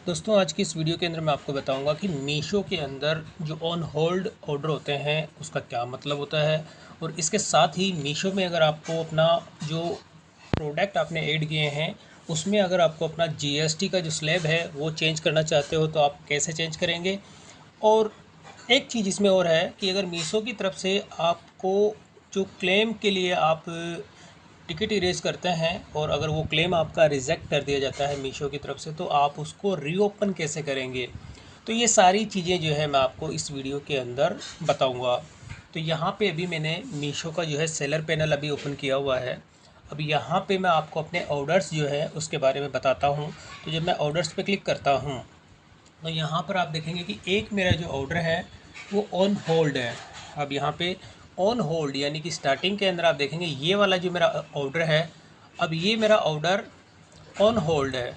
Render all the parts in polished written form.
दोस्तों आज की इस वीडियो के अंदर मैं आपको बताऊंगा कि मीशो के अंदर जो ऑन होल्ड ऑर्डर होते हैं उसका क्या मतलब होता है। और इसके साथ ही मीशो में अगर आपको अपना जो प्रोडक्ट आपने ऐड किए हैं उसमें अगर आपको अपना जीएसटी का जो स्लैब है वो चेंज करना चाहते हो तो आप कैसे चेंज करेंगे। और एक चीज़ इसमें और है कि अगर मीशो की तरफ से आपको जो क्लेम के लिए आप टिकट इरेज करते हैं और अगर वो क्लेम आपका रिजेक्ट कर दिया जाता है मीशो की तरफ से तो आप उसको रीओपन कैसे करेंगे। तो ये सारी चीज़ें जो है मैं आपको इस वीडियो के अंदर बताऊंगा। तो यहाँ पे अभी मैंने मीशो का जो है सेलर पैनल अभी ओपन किया हुआ है। अब यहाँ पे मैं आपको अपने ऑर्डर्स जो है उसके बारे में बताता हूँ। तो जब मैं ऑर्डर्स पे क्लिक करता हूँ तो यहाँ पर आप देखेंगे कि एक मेरा जो ऑर्डर है वो ऑन होल्ड है। अब यहाँ पे ऑन होल्ड यानी कि स्टार्टिंग के अंदर आप देखेंगे ये वाला जो मेरा ऑर्डर है, अब ये मेरा ऑर्डर ऑन होल्ड है।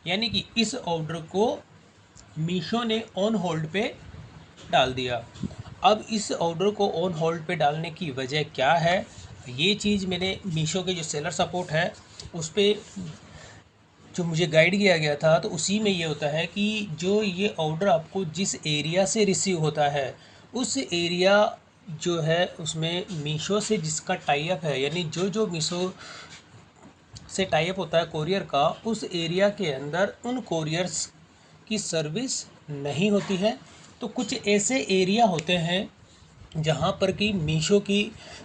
यानी कि इस ऑर्डर को मीशो ने ऑन होल्ड पे डाल दिया। अब इस ऑर्डर को ऑन होल्ड पे डालने की वजह क्या है, ये चीज़ मैंने मीशो के जो सेलर सपोर्ट है उस पर जो मुझे गाइड किया गया था तो उसी में ये होता है कि जो ये ऑर्डर आपको जिस एरिया से रिसीव होता है उस एरिया जो है उसमें मीशो से जिसका टाई अप है, यानी जो जो मीशो से टाई अप होता है कोरियर का, उस एरिया के अंदर उन कोरियर्स की सर्विस नहीं होती है। तो कुछ ऐसे एरिया होते हैं जहाँ पर कि मीशो की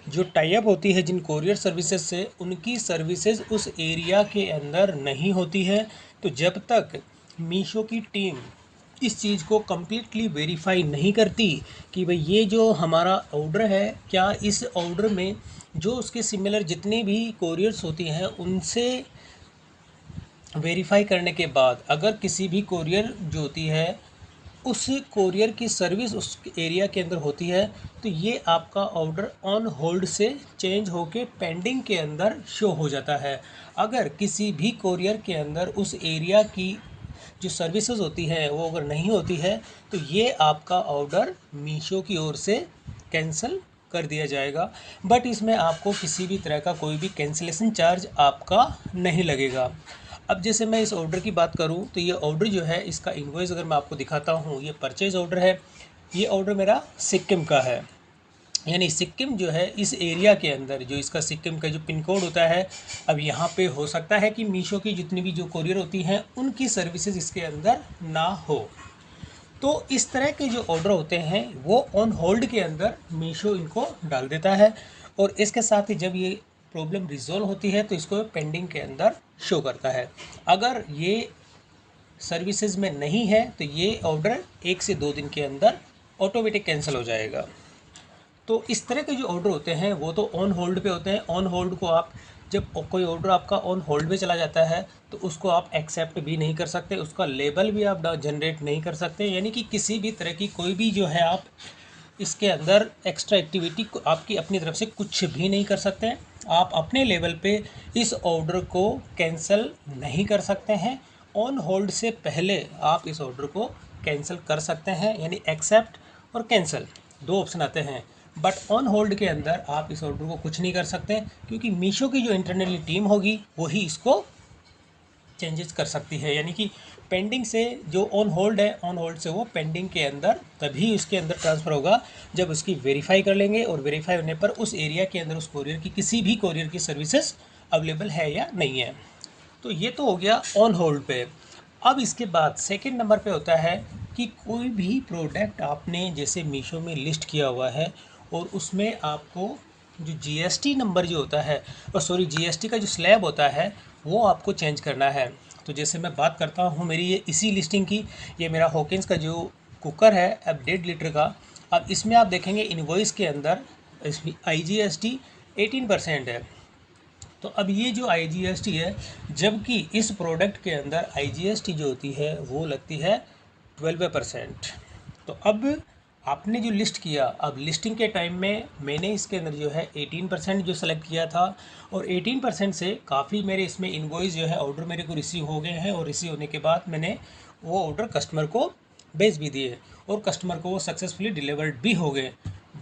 जो टाई अप होती है जिन कोरियर सर्विसेज से, उनकी सर्विसेज उस एरिया के अंदर नहीं होती है। तो जब तक मीशो की टीम इस चीज़ को कम्प्लीटली वेरीफाई नहीं करती कि भाई ये जो हमारा ऑर्डर है क्या इस ऑर्डर में जो उसके सिमिलर जितनी भी कोरियर्स होती हैं उनसे वेरीफाई करने के बाद अगर किसी भी कोरियर जो होती है उस कोरियर की सर्विस उस एरिया के अंदर होती है तो ये आपका ऑर्डर ऑन होल्ड से चेंज होके पेंडिंग के अंदर शो हो जाता है। अगर किसी भी कोरियर के अंदर उस एरिया की जो सर्विसेज होती है वो अगर नहीं होती है तो ये आपका ऑर्डर मीशो की ओर से कैंसिल कर दिया जाएगा। बट इसमें आपको किसी भी तरह का कोई भी कैंसिलेशन चार्ज आपका नहीं लगेगा। अब जैसे मैं इस ऑर्डर की बात करूं तो ये ऑर्डर जो है इसका इनवॉइस अगर मैं आपको दिखाता हूं, ये परचेज ऑर्डर है। ये ऑर्डर मेरा सिक्किम का है। यानी सिक्किम जो है इस एरिया के अंदर जो इसका सिक्किम का जो पिन कोड होता है, अब यहाँ पे हो सकता है कि मीशो की जितनी भी जो कोरियर होती हैं उनकी सर्विसेज इसके अंदर ना हो। तो इस तरह के जो ऑर्डर होते हैं वो ऑन होल्ड के अंदर मीशो इनको डाल देता है। और इसके साथ ही जब ये प्रॉब्लम रिजॉल्व होती है तो इसको पेंडिंग के अंदर शो करता है। अगर ये सर्विसेज में नहीं है तो ये ऑर्डर 1 से 2 दिन के अंदर ऑटोमेटिक कैंसिल हो जाएगा। तो इस तरह के जो ऑर्डर होते हैं वो तो ऑन होल्ड पे होते हैं। ऑन होल्ड को आप जब कोई ऑर्डर आपका ऑन होल्ड पे चला जाता है तो उसको आप एक्सेप्ट भी नहीं कर सकते, उसका लेबल भी आप जनरेट नहीं कर सकते। यानी कि किसी भी तरह की कोई भी जो है आप इसके अंदर एक्स्ट्रा एक्टिविटी को आपकी अपनी तरफ से कुछ भी नहीं कर सकते हैं। आप अपने लेवल पे इस ऑर्डर को कैंसिल नहीं कर सकते हैं। ऑन होल्ड से पहले आप इस ऑर्डर को कैंसिल कर सकते हैं, यानी एक्सेप्ट और कैंसिल दो ऑप्शन आते हैं। बट ऑन होल्ड के अंदर आप इस ऑर्डर को कुछ नहीं कर सकते क्योंकि मीशो की जो इंटरनली टीम होगी वही इसको चेंजेस कर सकती है। यानी कि पेंडिंग से जो ऑन होल्ड है, ऑन होल्ड से वो पेंडिंग के अंदर तभी उसके अंदर ट्रांसफ़र होगा जब उसकी वेरीफाई कर लेंगे और वेरीफाई होने पर उस एरिया के अंदर उस कोरियर की किसी भी कोरियर की सर्विसेज अवेलेबल है या नहीं है। तो ये तो हो गया ऑन होल्ड पे। अब इसके बाद सेकंड नंबर पे होता है कि कोई भी प्रोडक्ट आपने जैसे मीशो में लिस्ट किया हुआ है और उसमें आपको जो जीएसटी नंबर जो होता है, और सॉरी जीएसटी का जो स्लैब होता है वो आपको चेंज करना है। तो जैसे मैं बात करता हूँ मेरी ये इसी लिस्टिंग की, ये मेरा हॉकिंस का जो कुकर है अब 1.5 लीटर का। अब इसमें आप देखेंगे इनवॉइस के अंदर इसमें IGST 18% है। तो अब ये जो IGST है, जबकि इस प्रोडक्ट के अंदर IGST जो होती है वो लगती है 12%। तो अब आपने जो लिस्ट किया, अब लिस्टिंग के टाइम में मैंने इसके अंदर जो है 18% जो सेलेक्ट किया था और 18% से काफ़ी मेरे इसमें इनवॉइस जो है ऑर्डर मेरे को रिसीव हो गए हैं और रिसीव होने के बाद मैंने वो ऑर्डर कस्टमर को भेज भी दिए और कस्टमर को वो सक्सेसफुली डिलीवर्ड भी हो गए।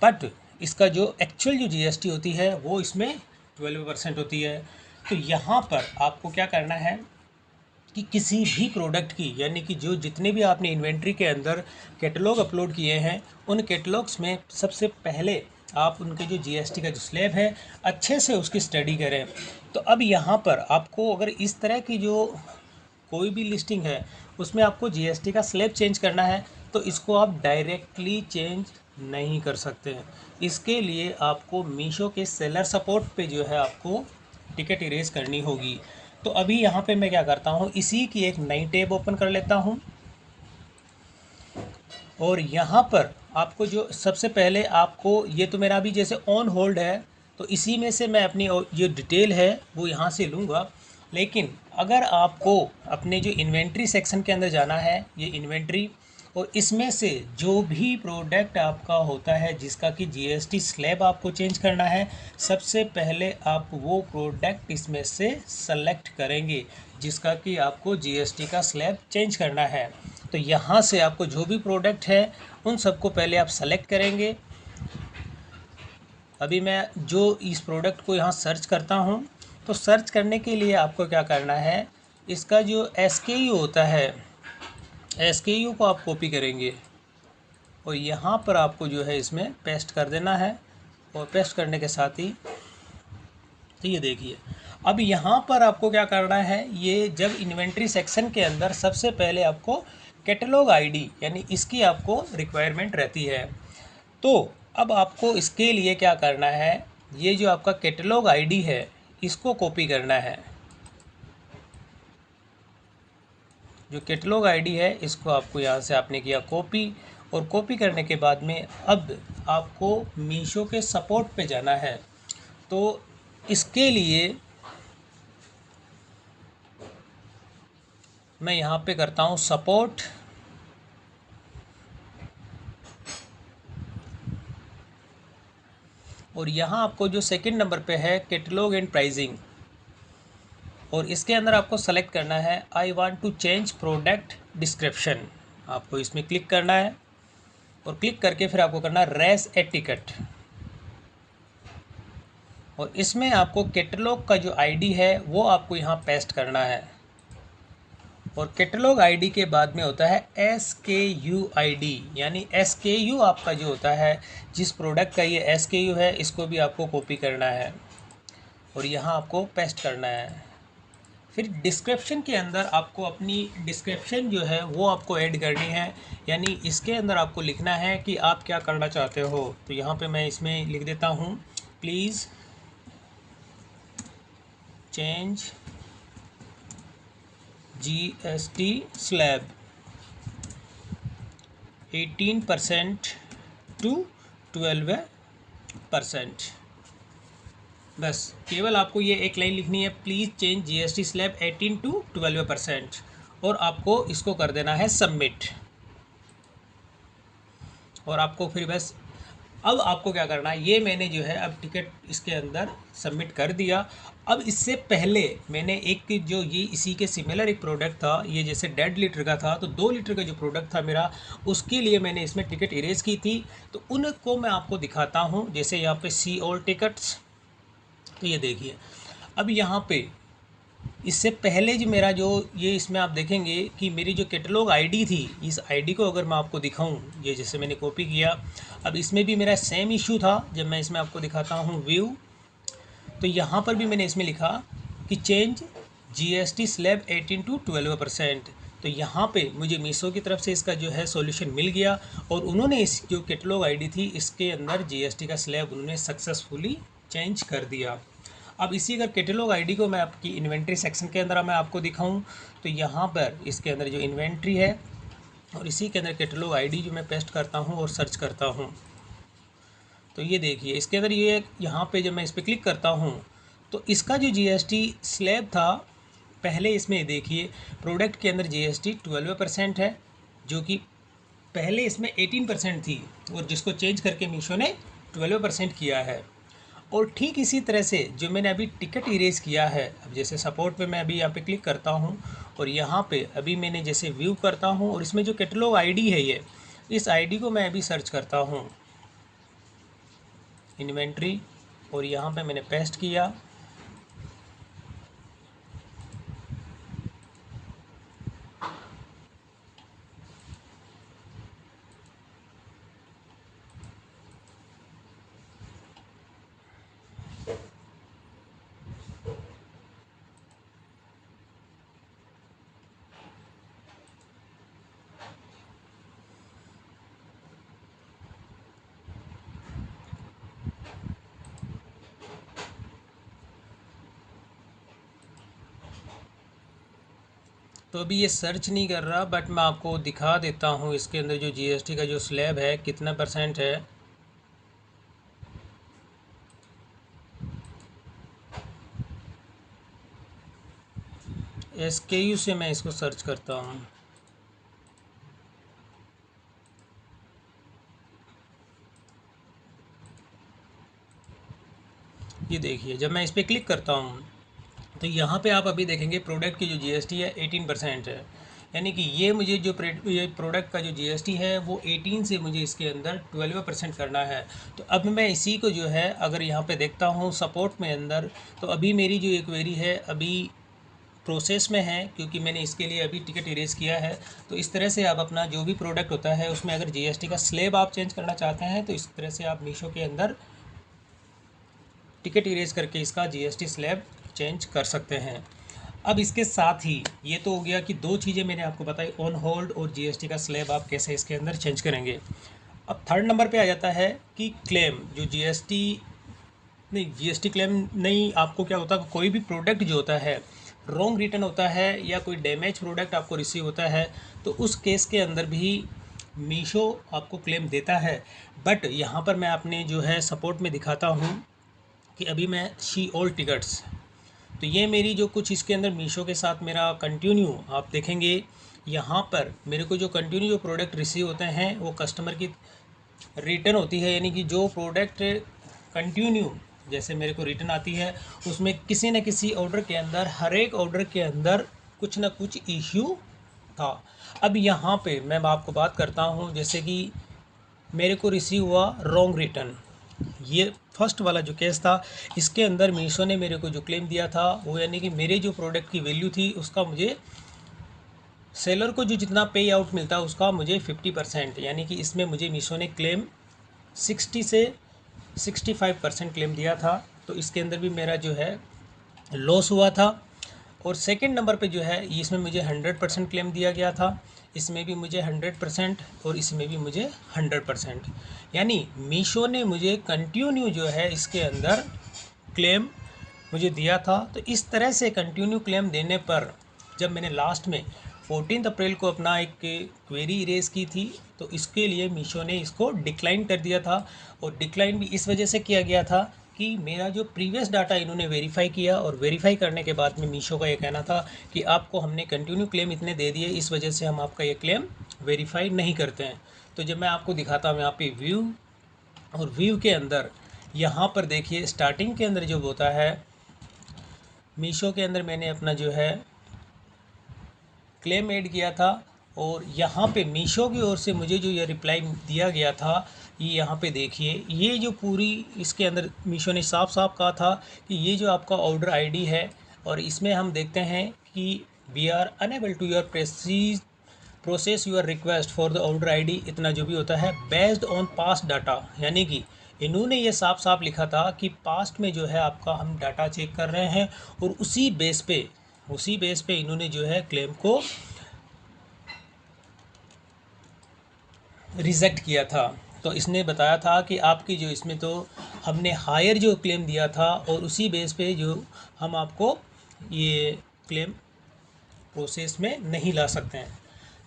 बट इसका जो एक्चुअल जो GST होती है वो इसमें 12% होती है। तो यहाँ पर आपको क्या करना है, कि किसी भी प्रोडक्ट की, यानी कि जो जितने भी आपने इन्वेंट्री के अंदर कैटलॉग अपलोड किए हैं, उन कैटलॉग्स में सबसे पहले आप उनके जो जीएसटी का जो स्लैब है अच्छे से उसकी स्टडी करें। तो अब यहाँ पर आपको अगर इस तरह की जो कोई भी लिस्टिंग है उसमें आपको जीएसटी का स्लैब चेंज करना है, तो इसको आप डायरेक्टली चेंज नहीं कर सकते हैं। इसके लिए आपको मीशो के सेलर सपोर्ट पे जो है आपको टिकट इरेज करनी होगी। तो अभी यहाँ पे मैं क्या करता हूँ, इसी की एक नई टैब ओपन कर लेता हूँ और यहाँ पर आपको जो सबसे पहले आपको, ये तो मेरा अभी जैसे ऑन होल्ड है, तो इसी में से मैं अपनी जो डिटेल है वो यहाँ से लूँगा। लेकिन अगर आपको अपने जो इन्वेंट्री सेक्शन के अंदर जाना है, ये इन्वेंट्री, और इसमें से जो भी प्रोडक्ट आपका होता है जिसका कि जीएसटी स्लैब आपको चेंज करना है, सबसे पहले आप वो प्रोडक्ट इसमें से सेलेक्ट करेंगे जिसका कि आपको जीएसटी का स्लैब चेंज करना है। तो यहाँ से आपको जो भी प्रोडक्ट है उन सबको पहले आप सेलेक्ट करेंगे। अभी मैं जो इस प्रोडक्ट को यहाँ सर्च करता हूँ, तो सर्च करने के लिए आपको क्या करना है, इसका जो SKU होता है, SKU को आप कॉपी करेंगे और यहाँ पर आपको जो है इसमें पेस्ट कर देना है। और पेस्ट करने के साथ ही तो ये देखिए, अब यहाँ पर आपको क्या करना है, ये जब इन्वेंट्री सेक्शन के अंदर सबसे पहले आपको कैटलॉग आईडी यानी इसकी आपको रिक्वायरमेंट रहती है। तो अब आपको इसके लिए क्या करना है, ये जो आपका कैटलॉग आईडी है इसको कॉपी करना है। जो कैटलॉग आईडी है इसको आपको यहाँ से आपने किया कॉपी, और कॉपी करने के बाद में अब आपको मीशो के सपोर्ट पे जाना है। तो इसके लिए मैं यहाँ पे करता हूँ सपोर्ट, और यहाँ आपको जो सेकंड नंबर पे है कैटलॉग एंड प्राइसिंग, और इसके अंदर आपको सेलेक्ट करना है I want to change product description. आपको इसमें क्लिक करना है और क्लिक करके फिर आपको करना है रेस ए टिकट, और इसमें आपको कैटलॉग का जो आईडी है वो आपको यहाँ पेस्ट करना है। और कैटलॉग आईडी के बाद में होता है SKU आईडी, यानी SKU आपका जो होता है, जिस प्रोडक्ट का ये SKU है इसको भी आपको कॉपी करना है और यहाँ आपको पेस्ट करना है। फिर डिस्क्रिप्शन के अंदर आपको अपनी डिस्क्रिप्शन जो है वो आपको ऐड करनी है, यानी इसके अंदर आपको लिखना है कि आप क्या करना चाहते हो। तो यहाँ पे मैं इसमें लिख देता हूँ, please change GST slab 18% to 12%। बस केवल आपको ये एक लाइन लिखनी है, please change GST slab 18 to 12%, और आपको इसको कर देना है सबमिट। और आपको फिर बस अब आपको क्या करना है, ये मैंने जो है अब टिकट इसके अंदर सबमिट कर दिया। अब इससे पहले मैंने एक जो ये इसी के सिमिलर एक प्रोडक्ट था, ये जैसे 1.5 लीटर का था, तो 2 लीटर का जो प्रोडक्ट था मेरा, उसके लिए मैंने इसमें टिकट इरेज की थी। तो उनको मैं आपको दिखाता हूँ, जैसे यहाँ पे सी ऑल टिकट्स। तो ये देखिए, अब यहाँ पे इससे पहले जो मेरा जो ये इसमें आप देखेंगे कि मेरी जो कैटलॉग आईडी थी, इस आईडी को अगर मैं आपको दिखाऊं, ये जैसे मैंने कॉपी किया, अब इसमें भी मेरा सेम इशू था। जब मैं इसमें आपको दिखाता हूं व्यू, तो यहाँ पर भी मैंने इसमें लिखा कि चेंज GST स्लैब 18 टू 12%। तो यहाँ पे मुझे मीशो की तरफ से इसका जो है सॉल्यूशन मिल गया, और उन्होंने इस जो कैटलॉग आईडी थी इसके अंदर GST का स्लैब उन्होंने सक्सेसफुली चेंज कर दिया। अब इसी अगर कैटलॉग आईडी को मैं आपकी इन्वेंट्री सेक्शन के अंदर मैं आपको दिखाऊं, तो यहाँ पर इसके अंदर जो इन्वेंट्री है और इसी के अंदर कैटलॉग आईडी जो मैं पेस्ट करता हूँ और सर्च करता हूँ, तो ये देखिए इसके अंदर ये यहाँ पे जब मैं इस पर क्लिक करता हूँ, तो इसका जो GST स्लैब था, पहले इसमें देखिए प्रोडक्ट के अंदर GST 12% है, जो कि पहले इसमें 18% थी, और जिसको चेंज करके मीशो ने 12% किया है। और ठीक इसी तरह से जो मैंने अभी टिकट इरेज किया है, अब जैसे सपोर्ट पे मैं अभी यहाँ पे क्लिक करता हूँ, और यहाँ पे अभी मैंने जैसे व्यू करता हूँ, और इसमें जो कैटलॉग आईडी है ये, इस आईडी को मैं अभी सर्च करता हूँ इन्वेंट्री, और यहाँ पे मैंने पेस्ट किया। तो अभी ये सर्च नहीं कर रहा, बट मैं आपको दिखा देता हूँ इसके अंदर जो जीएसटी का जो स्लैब है कितना परसेंट है। एसकेयू से मैं इसको सर्च करता हूँ। ये देखिए, जब मैं इस पर क्लिक करता हूँ तो यहाँ पे आप अभी देखेंगे प्रोडक्ट की जो जीएसटी है 18% है। यानी कि ये मुझे जो ये प्रोडक्ट का जो जीएसटी है वो 18 से मुझे इसके अंदर 12% करना है। तो अब मैं इसी को जो है अगर यहाँ पे देखता हूँ सपोर्ट में अंदर, तो अभी मेरी जो एक क्वेरी है अभी प्रोसेस में है, क्योंकि मैंने इसके लिए अभी टिकट इरेज किया है। तो इस तरह से आप अपना जो भी प्रोडक्ट होता है उसमें अगर जीएसटी का स्लैब आप चेंज करना चाहते हैं तो इस तरह से आप मीशो के अंदर टिकट इरेज करके इसका जीएसटी स्लैब चेंज कर सकते हैं। अब इसके साथ ही ये तो हो गया कि दो चीज़ें मैंने आपको बताई, ऑन होल्ड और जीएसटी का स्लैब आप कैसे इसके अंदर चेंज करेंगे। अब थर्ड नंबर पे आ जाता है कि क्लेम, जो जीएसटी नहीं, जीएसटी क्लेम नहीं, आपको क्या होता है कोई भी प्रोडक्ट जो होता है रॉन्ग रिटर्न होता है या कोई डैमेज प्रोडक्ट आपको रिसीव होता है तो उस केस के अंदर भी मीशो आपको क्लेम देता है। बट यहाँ पर मैं आपने जो है सपोर्ट में दिखाता हूँ कि अभी मैं शी ऑल टिकट्स, तो ये मेरी जो कुछ इसके अंदर मीशो के साथ मेरा कंटिन्यू आप देखेंगे यहाँ पर मेरे को जो कंटिन्यू जो प्रोडक्ट रिसीव होते हैं वो कस्टमर की रिटर्न होती है। यानी कि जो प्रोडक्ट कंटिन्यू जैसे मेरे को रिटर्न आती है उसमें किसी न किसी ऑर्डर के अंदर, हर एक ऑर्डर के अंदर कुछ ना कुछ इश्यू था। अब यहाँ पे मैं आपको बात करता हूँ, जैसे कि मेरे को रिसीव हुआ रॉन्ग रिटर्न, ये फर्स्ट वाला जो केस था, इसके अंदर मीशो ने मेरे को जो क्लेम दिया था वो यानी कि मेरे जो प्रोडक्ट की वैल्यू थी उसका मुझे सेलर को जो जितना पे आउट मिलता है उसका मुझे 50%, यानी कि इसमें मुझे मीशो ने क्लेम 60 से 65% क्लेम दिया था। तो इसके अंदर भी मेरा जो है लॉस हुआ था। और सेकंड नंबर पे जो है इसमें मुझे 100% क्लेम दिया गया था, इसमें भी मुझे 100% और इसमें भी मुझे 100%। यानी मीशो ने मुझे कंटिन्यू जो है इसके अंदर क्लेम मुझे दिया था। तो इस तरह से कंटिन्यू क्लेम देने पर जब मैंने लास्ट में 14 अप्रैल को अपना एक क्वेरी इरेज की थी तो इसके लिए मीशो ने इसको डिक्लाइन कर दिया था। और डिक्लाइन भी इस वजह से किया गया था कि मेरा जो प्रीवियस डाटा इन्होंने वेरीफाई किया और वेरीफाई करने के बाद में मीशो का ये कहना था कि आपको हमने कंटिन्यू क्लेम इतने दे दिए, इस वजह से हम आपका ये क्लेम वेरीफाई नहीं करते हैं। तो जब मैं आपको दिखाता हूँ यहाँ पे व्यू, और व्यू के अंदर यहाँ पर देखिए स्टार्टिंग के अंदर जो होता है मीशो के अंदर मैंने अपना जो है क्लेम ऐड किया था और यहाँ पे मीशो की ओर से मुझे जो ये रिप्लाई दिया गया था, ये यहाँ पे देखिए, ये जो पूरी इसके अंदर मीशो ने साफ साफ कहा था कि ये जो आपका ऑर्डर आईडी है, और इसमें हम देखते हैं कि we are enable to your process your request for the order ID, इतना जो भी होता है बेस्ड ऑन पास्ट डाटा। यानी कि इन्होंने ये साफ साफ लिखा था कि पास्ट में जो है आपका हम डाटा चेक कर रहे हैं और उसी बेस पे इन्होंने जो है क्लेम को रिजेक्ट किया था। तो इसने बताया था कि आपकी जो इसमें तो हमने हायर जो क्लेम दिया था और उसी बेस पे जो हम आपको ये क्लेम प्रोसेस में नहीं ला सकते हैं।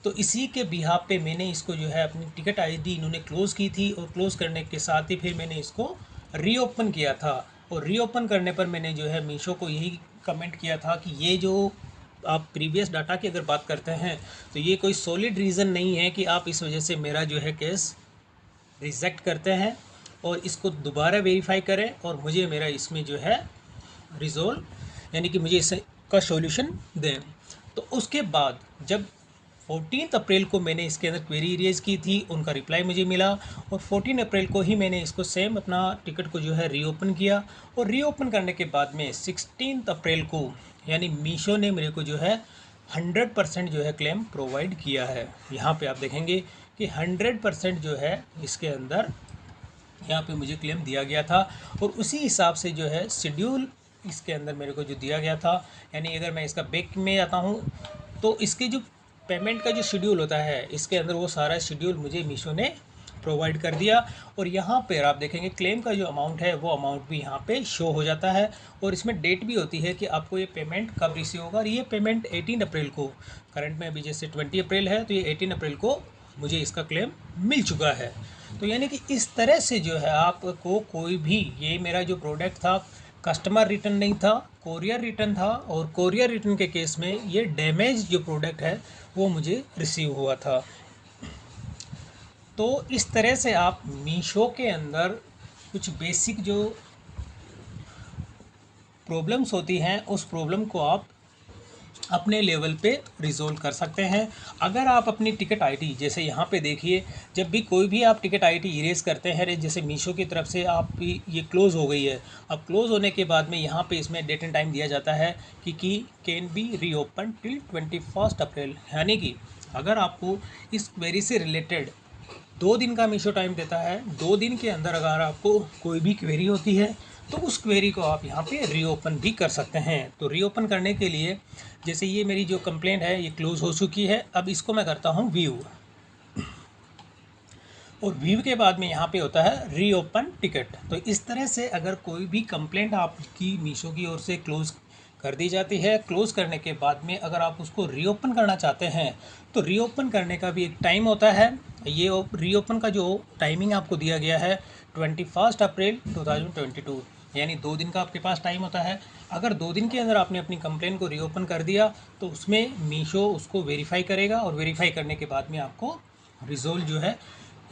तो इसी के बिहाफ पे मैंने इसको जो है अपनी टिकट आईडी इन्होंने क्लोज़ की थी और क्लोज़ करने के साथ ही फिर मैंने इसको रीओपन किया था। और रीओपन करने पर मैंने जो है मीशो को यही कमेंट किया था कि ये जो आप प्रीवियस डाटा की अगर बात करते हैं तो ये कोई सॉलिड रीज़न नहीं है कि आप इस वजह से मेरा जो है केस रिजेक्ट करते हैं, और इसको दोबारा वेरीफाई करें और मुझे मेरा इसमें जो है रिजोल्व, यानी कि मुझे इसका सॉल्यूशन दें। तो उसके बाद जब 14 अप्रैल को मैंने इसके अंदर क्वेरी रेज की थी, उनका रिप्लाई मुझे मिला, और 14 अप्रैल को ही मैंने इसको सेम अपना टिकट को जो है रीओपन किया। और रीओपन करने के बाद में 16 अप्रैल को यानी मीशो ने मेरे को जो है 100% जो है क्लेम प्रोवाइड किया है। यहाँ पे आप देखेंगे कि 100% जो है इसके अंदर यहाँ पे मुझे क्लेम दिया गया था और उसी हिसाब से जो है शेड्यूल इसके अंदर मेरे को जो दिया गया था, यानी अगर मैं इसका बैक में आता हूँ तो इसके जो पेमेंट का जो शेड्यूल होता है इसके अंदर वो सारा शेड्यूल मुझे मीशो ने प्रोवाइड कर दिया। और यहाँ पर आप देखेंगे क्लेम का जो अमाउंट है वो अमाउंट भी यहाँ पे शो हो जाता है और इसमें डेट भी होती है कि आपको ये पेमेंट कब रिसीव होगा। और ये पेमेंट 18 अप्रैल को, करंट में अभी जैसे 20 अप्रैल है तो ये 18 अप्रैल को मुझे इसका क्लेम मिल चुका है। तो यानी कि इस तरह से जो है आपको कोई भी, ये मेरा जो प्रोडक्ट था कस्टमर रिटर्न नहीं था, कोरियर रिटर्न था और कोरियर रिटर्न के केस में ये डैमेज जो प्रोडक्ट है वो मुझे रिसीव हुआ था। तो इस तरह से आप मीशो के अंदर कुछ बेसिक जो प्रॉब्लम्स होती हैं उस प्रॉब्लम को आप अपने लेवल पे रिजोल्व कर सकते हैं। अगर आप अपनी टिकट आईडी, जैसे यहाँ पे देखिए, जब भी कोई भी आप टिकट आईडी इरेज करते हैं, जैसे मीशो की तरफ से आप ये क्लोज़ हो गई है, अब क्लोज़ होने के बाद में यहाँ पे इसमें डेट एंड टाइम दिया जाता है कि कैन बी रीओपन टिल 21 अप्रैल। यानी कि अगर आपको इस क्वेरी से रिलेटेड 2 दिन का मीशो टाइम देता है, 2 दिन के अंदर अगर आपको कोई भी क्वेरी होती है तो उस क्वेरी को आप यहाँ पे रीओपन भी कर सकते हैं। तो रीओपन करने के लिए, जैसे ये मेरी जो कंप्लेंट है ये क्लोज़ हो चुकी है, अब इसको मैं करता हूँ व्यू, और व्यू के बाद में यहाँ पे होता है रीओपन टिकट। तो इस तरह से अगर कोई भी कंप्लेंट आपकी मीशो की ओर से क्लोज़ कर दी जाती है, क्लोज़ करने के बाद में अगर आप उसको रीओपन करना चाहते हैं तो रीओपन करने का भी एक टाइम होता है। ये रीओपन का जो टाइमिंग आपको दिया गया है 21 अप्रैल 2022, यानी 2 दिन का आपके पास टाइम होता है। अगर 2 दिन के अंदर आपने अपनी कंप्लेन को रीओपन कर दिया तो उसमें मीशो उसको वेरीफाई करेगा और वेरीफाई करने के बाद में आपको रिजोल्व जो है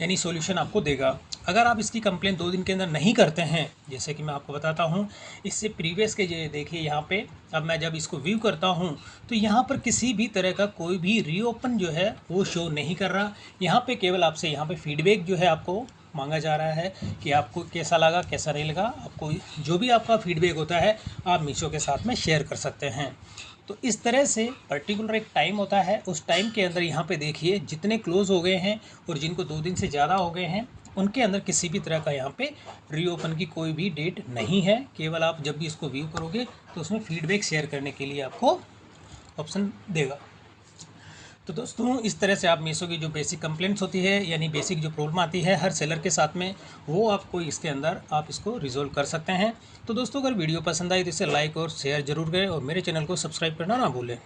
यानी सॉल्यूशन आपको देगा। अगर आप इसकी कंप्लेन 2 दिन के अंदर नहीं करते हैं, जैसे कि मैं आपको बताता हूं, इससे प्रीवियस के ये देखिए यहाँ पे, अब मैं जब इसको व्यू करता हूं तो यहाँ पर किसी भी तरह का कोई भी रीओपन जो है वो शो नहीं कर रहा। यहाँ पे केवल आपसे यहाँ पे फीडबैक जो है आपको मांगा जा रहा है कि आपको कैसा लगा कैसा नहीं लगा। आपको जो भी आपका फीडबैक होता है आप मीशो के साथ में शेयर कर सकते हैं। तो इस तरह से पर्टिकुलर एक टाइम होता है, उस टाइम के अंदर यहाँ पे देखिए जितने क्लोज़ हो गए हैं और जिनको 2 दिन से ज़्यादा हो गए हैं उनके अंदर किसी भी तरह का यहाँ पे रीओपन की कोई भी डेट नहीं है। केवल आप जब भी इसको व्यू करोगे तो उसमें फीडबैक शेयर करने के लिए आपको ऑप्शन देगा। तो दोस्तों इस तरह से आप मीशो की जो बेसिक कंप्लेंट्स होती है यानी बेसिक जो प्रॉब्लम आती है हर सेलर के साथ में, वो आपको इसके अंदर आप इसको रिजोल्व कर सकते हैं। तो दोस्तों अगर वीडियो पसंद आई तो इसे लाइक और शेयर ज़रूर करें और मेरे चैनल को सब्सक्राइब करना ना भूलें।